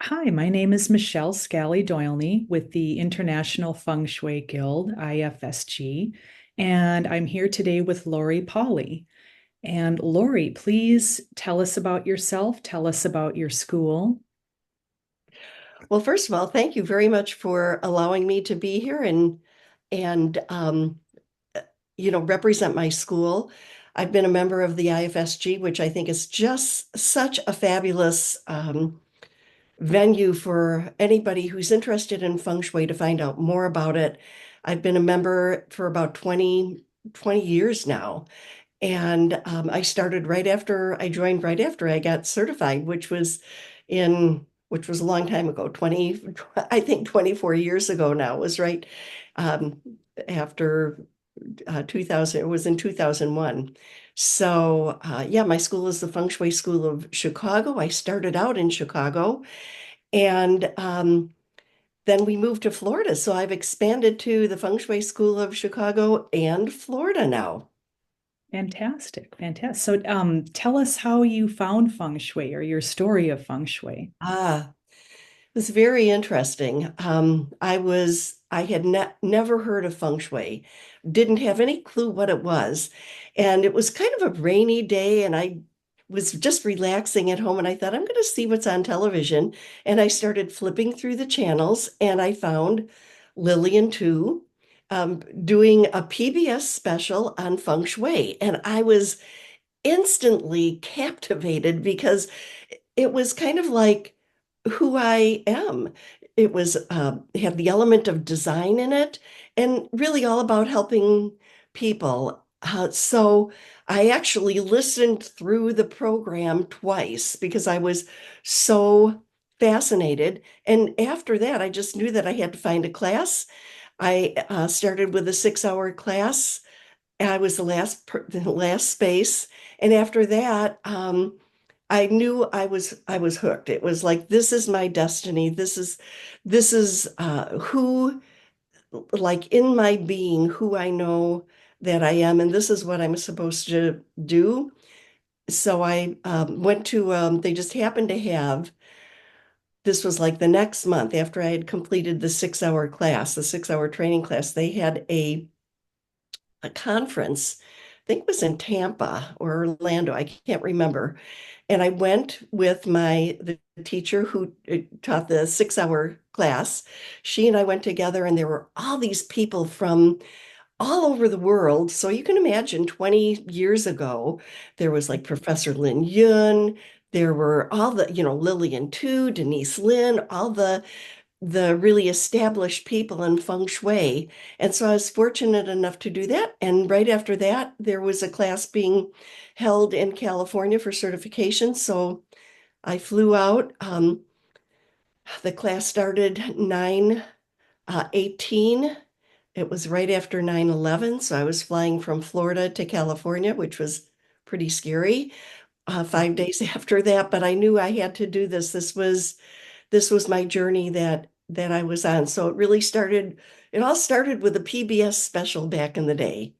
Hi, my name is Michelle Scally-Doylney with the International Feng Shui Guild, IFSG, and I'm here today with Laurie Pawli. And Laurie, please tell us about yourself, tell us about your school. Well, first of all, thank you very much for allowing me to be here and represent my school. I've been a member of the IFSG, which I think is just such a fabulous venue for anybody who's interested in feng shui to find out more about it. I've been a member for about 20 years now. And I joined right after I got certified, which was a long time ago, I think 24 years ago now. It was right um, after 2000, it was in 2001. So, yeah, my school is the Feng Shui School of Chicago. I started out in Chicago and then we moved to Florida. So I've expanded to the Feng Shui School of Chicago and Florida now. Fantastic, fantastic. So, tell us how you found feng shui or your story of feng shui. Ah, it was very interesting. I had never heard of feng shui, didn't have any clue what it was. And it was kind of a rainy day, and I was just relaxing at home, and I thought, I'm going to see what's on television. And I started flipping through the channels, and I found Lillian Tu doing a PBS special on feng shui. And I was instantly captivated because it was kind of like who I am. It was had the element of design in it, and really all about helping people. So I actually listened through the program twice because I was so fascinated. And after that, I just knew that I had to find a class. I started with a 6 hour class. I was the last space, and after that, I knew I was hooked. It was like this is my destiny. This is who, like in my being, who I know that I am, and this is what I'm supposed to do. So I went to. They just happened to have. This was like the next month after I had completed the 6 hour class, the 6 hour training class. They had a conference, I think it was in Tampa or Orlando, I can't remember. And I went with the teacher who taught the 6 hour class. She and I went together, and there were all these people from all over the world. So you can imagine 20 years ago, there was like Professor Lin Yun, there were all Lillian Tu, Denise Lin, all the really established people in feng shui. And so I was fortunate enough to do that. And right after that, there was a class being held in California for certification. So I flew out. The class started 9/18. It was right after 9/11. So I was flying from Florida to California, which was pretty scary. 5 days after that, but I knew I had to do this. This was my journey that I was on. So it all started with a PBS special back in the day.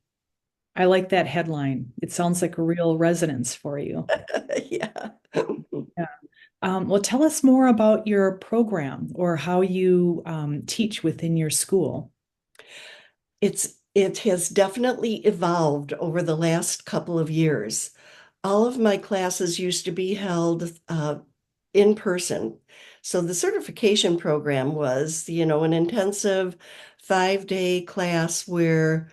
I like that headline. It sounds like a real resonance for you. Yeah. Yeah. Well, tell us more about your program or how you teach within your school. It has definitely evolved over the last couple of years. All of my classes used to be held in person. So the certification program was, an intensive 5 day class where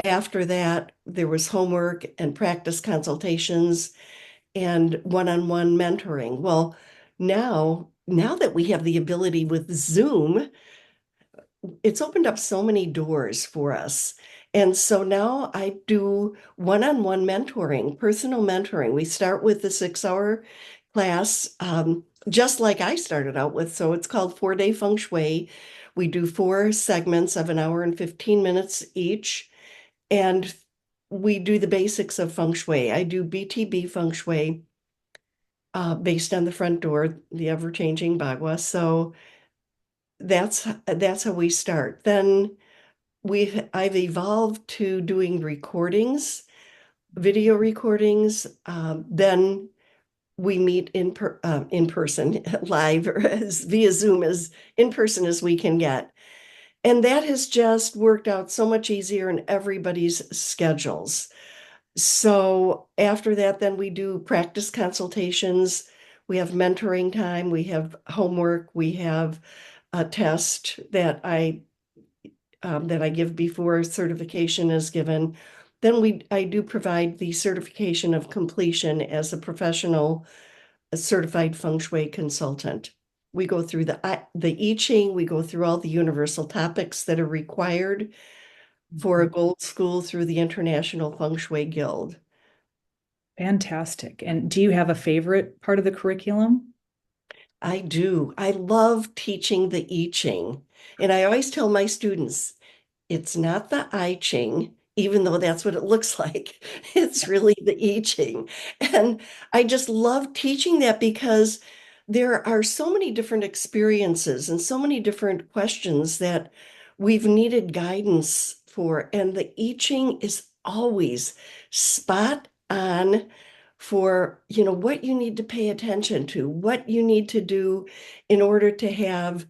after that, there was homework and practice consultations and one-on-one mentoring. Well, now that we have the ability with Zoom, it's opened up so many doors for us. And so now I do one-on-one mentoring, personal mentoring. We start with the 6 hour class, just like I started out with. So it's called 4 Day Feng Shui. We do 4 segments of an hour and 15 minutes each. And we do the basics of feng shui. I do BTB Feng Shui based on the front door, the ever-changing Bagua. So that's how we start. Then I've evolved to doing recordings, video recordings. Then we meet in person, live, or as via Zoom, as in person as we can get. And that has just worked out so much easier in everybody's schedules. So after that, then we do practice consultations. We have mentoring time. We have homework. We have a test that I give before certification is given. Then I do provide the certification of completion as a professional, a certified feng shui consultant. We go through the I Ching. We go through all the universal topics that are required for a gold school through the International Feng Shui Guild. Fantastic. And do you have a favorite part of the curriculum? I do. I love teaching the I Ching. And I always tell my students, it's not the I Ching, even though that's what it looks like. It's really the I Ching. And I just love teaching that because there are so many different experiences and so many different questions that we've needed guidance for. And the I Ching is always spot on for, what you need to pay attention to, what you need to do in order to have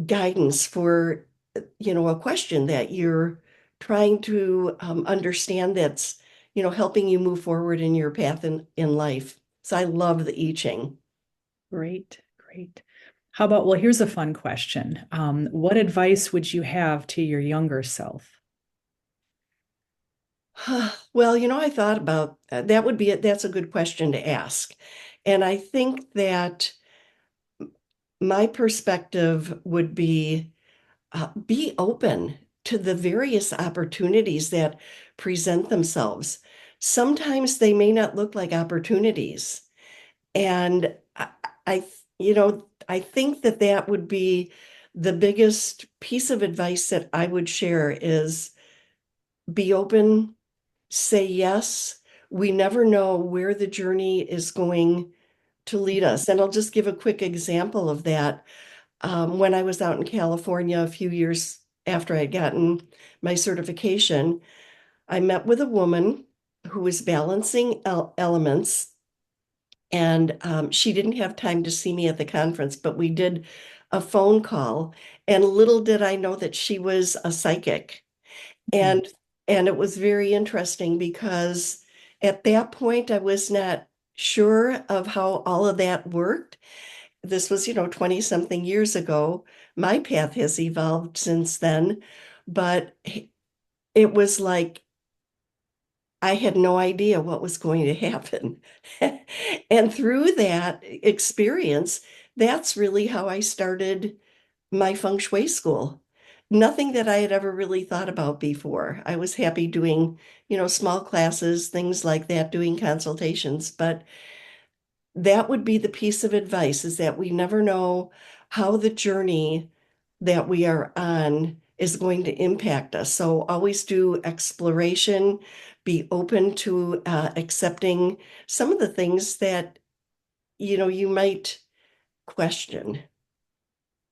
guidance for, a question that you're trying to understand that's, helping you move forward in your path in life. So I love the I Ching. Great, great. How about, well, here's a fun question. What advice would you have to your younger self? Well, I thought about that would be it. That's a good question to ask. And I think that my perspective would be open to the various opportunities that present themselves. Sometimes they may not look like opportunities. And I, I think that that would be the biggest piece of advice that I would share is be open, say yes. We never know where the journey is going to lead us. And I'll just give a quick example of that. When I was out in California a few years after I'd gotten my certification, I met with a woman who was balancing elements, and she didn't have time to see me at the conference, but we did a phone call. And little did I know that she was a psychic. Hmm. And and it was very interesting because at that point I was not sure of how all of that worked. This was, 20 something years ago. My path has evolved since then, but it was like I had no idea what was going to happen. And through that experience, that's really how I started my feng shui school. Nothing that I had ever really thought about before. I was happy doing, small classes, things like that, doing consultations, but that would be the piece of advice is that we never know how the journey that we are on is going to impact us. So always do exploration, be open to accepting some of the things that, you might question.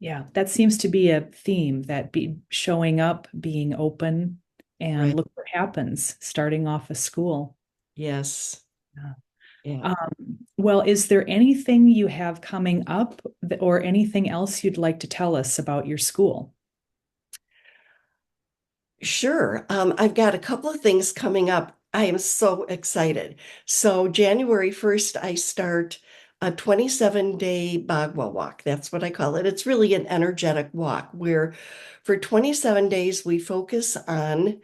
Yeah, that seems to be a theme that be showing up, being open, and Right. look what happens starting off a school. Yes. Yeah. Yeah. Well, is there anything you have coming up or anything else you'd like to tell us about your school? Sure. I've got a couple of things coming up. I am so excited. So, January 1st, I start a 27-day Bagua walk. That's what I call it. It's really an energetic walk where for 27 days we focus on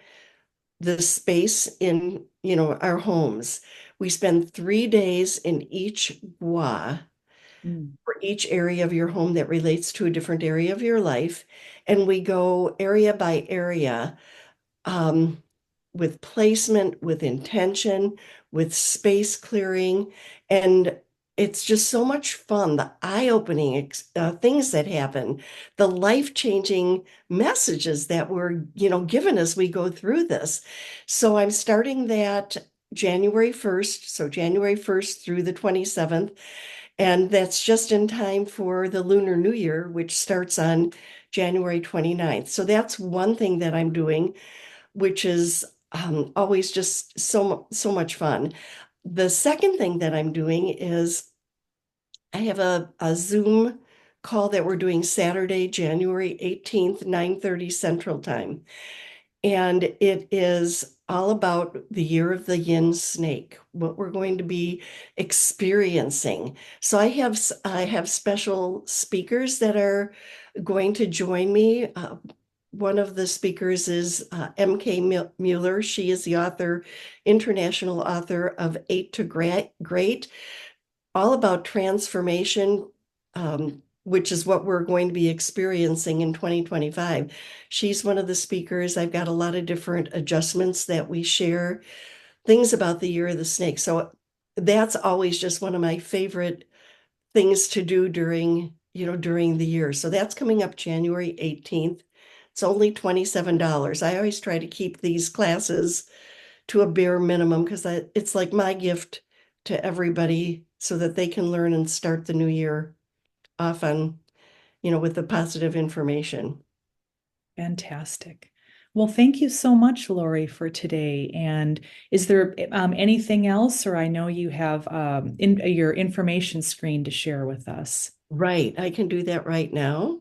the space in, our homes. We spend 3 days in each gua Mm. for each area of your home that relates to a different area of your life. And we go area by area um, with placement, with intention, with space clearing. And it's just so much fun. The eye-opening things that happen, the life-changing messages that were, given as we go through this. So I'm starting that January 1st. So January 1st through the 27th. And that's just in time for the Lunar New Year, which starts on January 29th. So that's one thing that I'm doing which is always just so much fun. The second thing that I'm doing is I have a Zoom call that we're doing Saturday, January 18th, 9:30 Central Time. And it is all about the year of the yin snake, what we're going to be experiencing. So I have special speakers that are going to join me. One of the speakers is MK Mueller. She is the author, international author of Eight to Great, all about transformation, which is what we're going to be experiencing in 2025. She's one of the speakers. I've got a lot of different adjustments that we share, things about the year of the snake. So that's always just one of my favorite things to do during the year. So that's coming up January 18th. It's only $27. I always try to keep these classes to a bare minimum because it's like my gift to everybody so that they can learn and start the new year off with the positive information. Fantastic. Well, thank you so much, Laurie, for today. And is there anything else, or I know you have your information screen to share with us? Right, I can do that right now.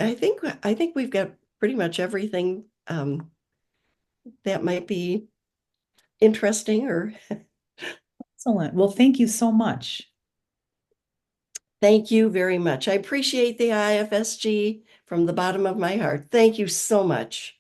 I think we've got pretty much everything that might be interesting or Excellent. Well, thank you so much. thank you very much. I appreciate the IFSG from the bottom of my heart. Thank you so much.